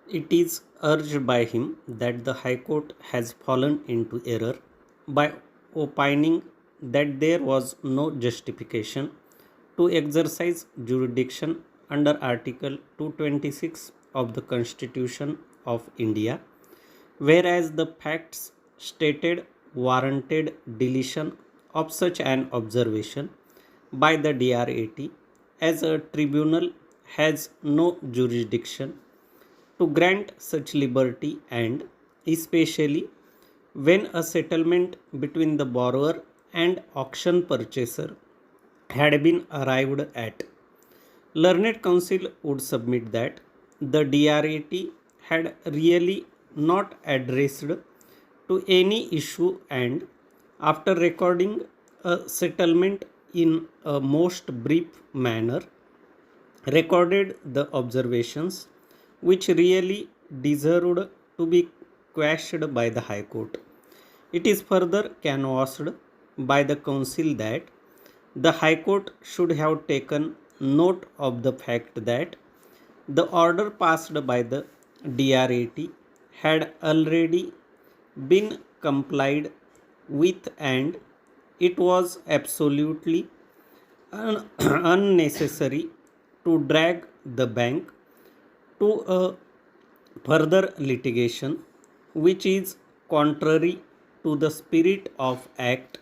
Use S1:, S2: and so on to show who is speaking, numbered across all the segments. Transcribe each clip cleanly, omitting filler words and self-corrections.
S1: It is urged by him that the High Court has fallen into error by opining that there was no justification to exercise jurisdiction under Article 226 of the Constitution of India, whereas the facts stated warranted deletion of such an observation by the DRAT, as a tribunal has no jurisdiction to grant such liberty, and especially when a settlement between the borrower and auction purchaser had been arrived at. Learned Counsel would submit that the DRAT had really not addressed to any issue, and after recording a settlement in a most brief manner, recorded the observations which really deserved to be quashed by the High Court. It is further canvassed by the Council that the High Court should have taken note of the fact that the order passed by the DRAT had already been complied with, and it was absolutely unnecessary to drag the bank to a further litigation which is contrary to the spirit of act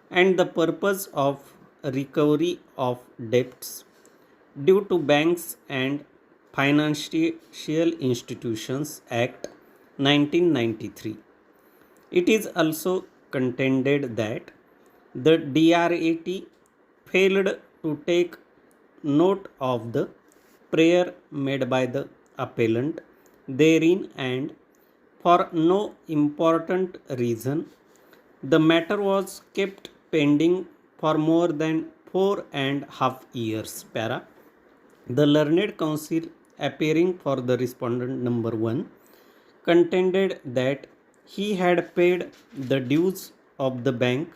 S1: and the purpose of recovery of debts due to banks and financial institutions act 1993. It is also contended that the DRAT failed to take note of the prayer made by the appellant therein, and for no important reason the matter was kept pending for more than 4.5 years. Para. The learned counsel appearing for the respondent number 1 contended that he had paid the dues of the bank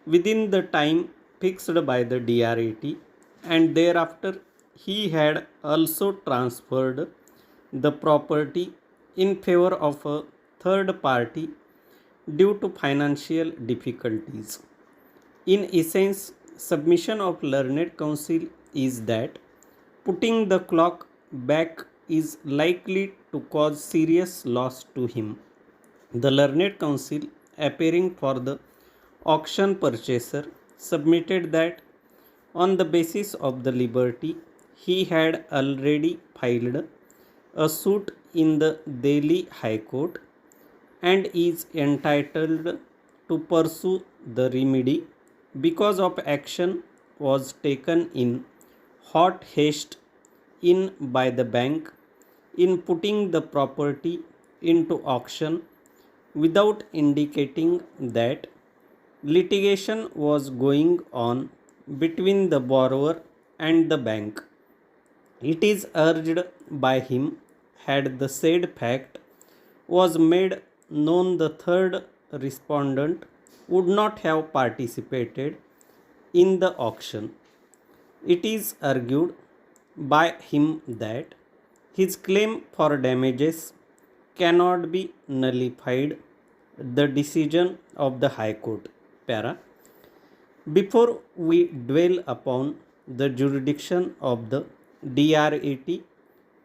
S1: within the time fixed by the DRAT, and thereafter he had also transferred the property in favor of a third party due to financial difficulties. In essence, submission of learned counsel is that putting the clock back is likely to cause serious loss to him. The learned counsel appearing for the auction purchaser submitted that on the basis of the liberty he had already filed a suit in the Delhi High Court and is entitled to pursue the remedy because of action was taken in hot haste in by the bank in putting the property into auction without indicating that litigation was going on between the borrower and the bank. It is urged by him, had the said fact was made known, the third respondent would not have participated in the auction. It is argued by him that his claim for damages cannot be nullified the decision of the High Court. Para. Before we dwell upon the jurisdiction of the DRAT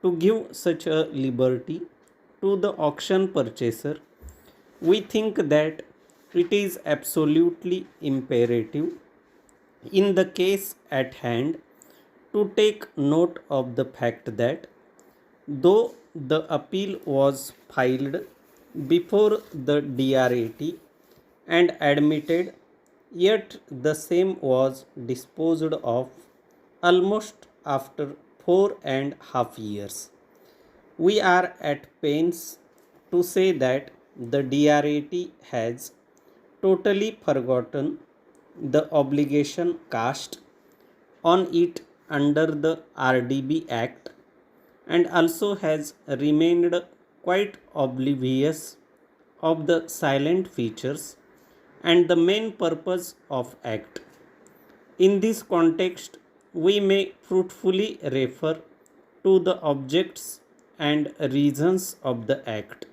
S1: to give such a liberty to the auction purchaser, we think that it is absolutely imperative in the case at hand to take note of the fact that though the appeal was filed before the DRAT and admitted, yet the same was disposed of almost after 4.5 years. We are at pains to say that the DRAT has totally forgotten the obligation cast on it under the RDB Act, and also has remained quite oblivious of the silent features and the main purpose of Act. In this context, we may fruitfully refer to the objects and reasons of the Act.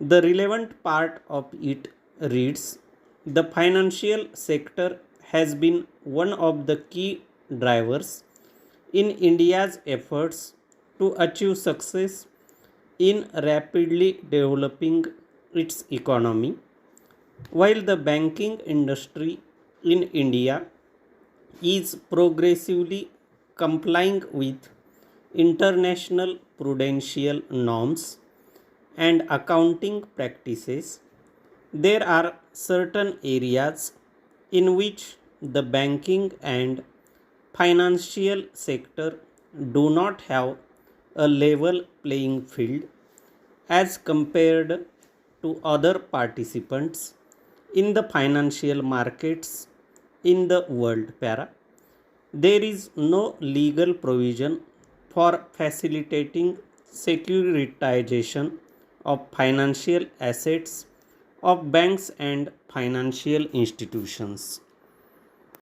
S1: The relevant part of it reads: the financial sector has been one of the key drivers in India's efforts to achieve success in rapidly developing its economy. While the banking industry in India is progressively complying with international prudential norms and accounting practices, there are certain areas in which the banking and financial sector do not have a level playing field as compared to other participants in the financial markets in the world. There is no legal provision for facilitating securitization of financial assets of banks and financial institutions.